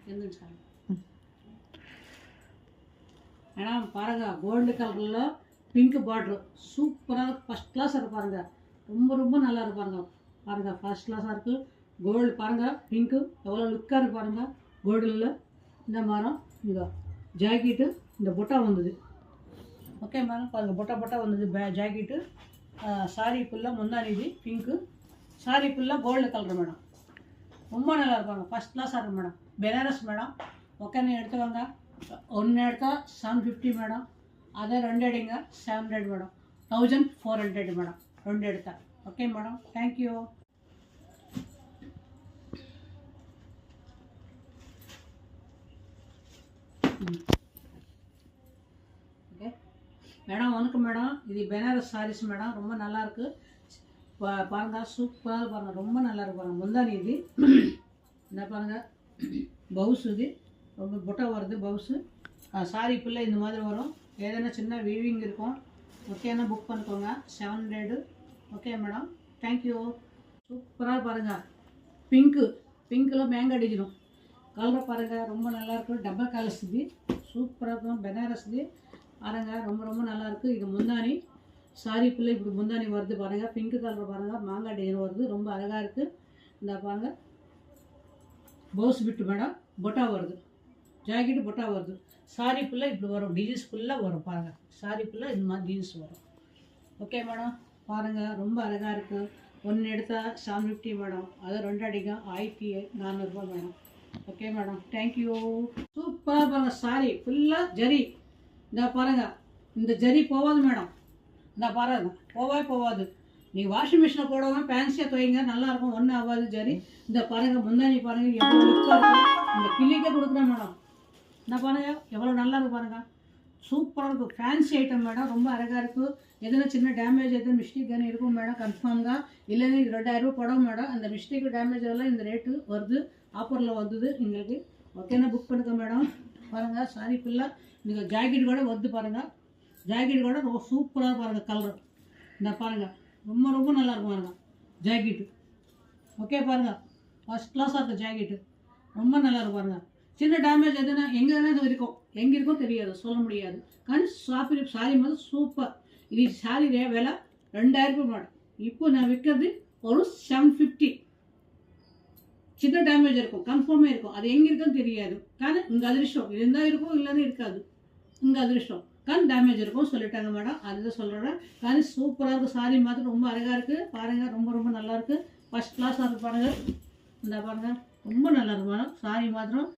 எந்திரிச்சாங்க madam பாருங்க gold கலரில் pink border சூப்பராக ஃபஸ்ட் கிளாஸ் இருக்கு பாருங்க ரொம்ப நல்லா இருக்கு பாருங்க ஃபர்ஸ்ட் கிளாஸாக இருக்குது கோல்டு பாருங்கள் பிங்க்கு எவ்வளோ லுக்காக இருக்குது பாருங்கள் கோல்டில் இந்த மரம் இதோ ஜாக்கெட்டு இந்த பொட்டா வந்தது ஓகே மேடம் பாருங்கள் பொட்டா வந்தது ஜாக்கெட்டு சாரி ஃபுல்லாக முந்தானிது பிங்க்கு சாரி ஃபுல்லாக கோல்டு கலர் மேடம் ரொம்ப நல்லா இருப்பாங்க ஃபஸ்ட் கிளாஸாக இருக்கும் மேடம் பெனாரஸ் மேடம் ஓகேன்னு எடுத்துவாங்க ஒன்று எடுத்தால் 750 மேடம் அதே 2 எடுங்க 700 மேடம் 1400 மேடம் 2 எடுத்தா okay madam thank you okay madam வணக்கம் மேடம் இது பெனாரஸ் சாரீஸ் மேடம் ரொம்ப நல்லாயிருக்கு பாருங்கள் சூப்பராக பாருங்கள் ரொம்ப நல்லா இருக்கு பாருங்கள் முந்தானி இது என்ன பாருங்கள் பவுஸ் இது ரொம்ப பொட்டா வருது பவுஸு சாரி ஃபுல்லாக இந்த மாதிரி வரும் ஏதனா சின்ன வீவிங் இருக்கும் ஓகேனா புக் பண்ணிக்கோங்க 700 ஓகே மேடம் தேங்க்யூ சூப்பராக பாருங்கள் பிங்க்கில் மேங்கா அடிக்கணும் கலர் பாருங்கள் ரொம்ப நல்லாயிருக்கும் டபுள் கலர்ஸ் இது சூப்பராக இருக்கும் பெனாரஸ் இது பாருங்கள் ரொம்ப நல்லாயிருக்கு இது முந்தானி சாரி ஃபுல்லாக இப்படி முந்தானி வருது பாருங்கள் பிங்க் கலர் பாருங்கள் மாங்காய் டிசைன் வருது ரொம்ப அழகாக இருக்குது இந்த பாருங்கள் பவுஸ் பிட்டு மேடம் பொட்டா வருது ஜாக்கெட்டு பொட்டா வருது சாரி ஃபுல்லாக இப்படி வரும் டிசைன்ஸ் ஃபுல்லாக வரும் பாருங்கள் சாரி ஃபுல்லாக இந்த மாதிரி டிசைன்ஸ் வரும் ஓகே மேடம் பாருங்கள் ரொம்ப அழகாக இருக்குது ஒன்று எடுத்தால் 750 மேடம் அது 2 அடிக்கும் 1400 மேடம் ஓகே மேடம் தேங்க்யூ சூப்பராக பாருங்கள் சாரி ஃபுல்லாக ஜரி இந்த பாருங்கள் இந்த ஜரி போகாது மேடம் இந்த பாருங்க போகாது நீங்கள் வாஷிங் மிஷினில் போடாமல் ஃபேன்சியாக துவைங்க நல்லாயிருக்கும் ஒன்றும் ஆகாது ஜரி இந்த பாருங்கள் முந்தானி பாருங்கள் எவ்வளோ லுக்காக இருக்கும் இந்த கிளிக்கே கொடுக்குறேன் மேடம் இந்த பாருங்கள் எவ்வளோ நல்லா இருக்கு பாருங்கள் சூப்பராக இருக்கும் ஃபேன்சி ஐட்டம் மேடம் ரொம்ப அழகாக இருக்குது எதனா சின்ன டேமேஜ் எதுவும் மிஸ்டேக் தானே இருக்கும் மேடம் கன்ஃபார்ம் தான் இல்லைன்னா இது 2000 படம் மேடம் அந்த மிஸ்டேக்கு டேமேஜ் எல்லாம் இந்த ரேட்டு வருது ஆஃபரில் வந்தது எங்களுக்கு ஓகேனா புக் பண்ணுங்க மேடம் பாருங்கள் சாரி ஃபுல்லாக நீங்கள் ஜாக்கெட் கூட வருது பாருங்கள் ஜாக்கெட் கூட ரொம்ப சூப்பராக பாருங்கள் கலர் இந்த பாருங்கள் ரொம்ப நல்லா இருக்கும் பாருங்கள் ஜாக்கெட்டு ஓகே பாருங்கள் ஃபஸ்ட் கிளாஸாக இருக்கும் ஜாக்கெட்டு ரொம்ப நல்லா இருக்கும் பாருங்கள் சின்ன டேமேஜ் எதுனா எங்கே இருக்கும் எங்கே இருக்கும் தெரியாது சொல்ல முடியாது కానీ சாரி மாதிரி சூப்பர் இது சாரி விலை 2000 மேடம் இப்போ நான் விற்கிறது ஒரு 750 சின்ன டேமேஜ் இருக்கும் கன்ஃபார்மே இருக்கும் அது எங்கே இருக்குன்னு தெரியாது కానీ இங்கே அதிர்ஷ்டம் இருந்தால் இருக்கும் இல்லைன்னு இருக்காது இங்கே அதிர்ஷ்டம் కానీ டேமேஜ் இருக்கும் சொல்லிட்டாங்க மேடம் அதுதான் சொல்கிறேன் కానీ சூப்பராக இருக்குது சாரி மாத்திரம் ரொம்ப அழகாக இருக்குது பாருங்கள் ரொம்ப நல்லா இருக்குது ஃபஸ்ட் கிளாஸாக இருக்குது பாருங்கள் இந்த பாருங்கள் ரொம்ப நல்லா இருக்கும் மேடம் சாரி மாத்திரம்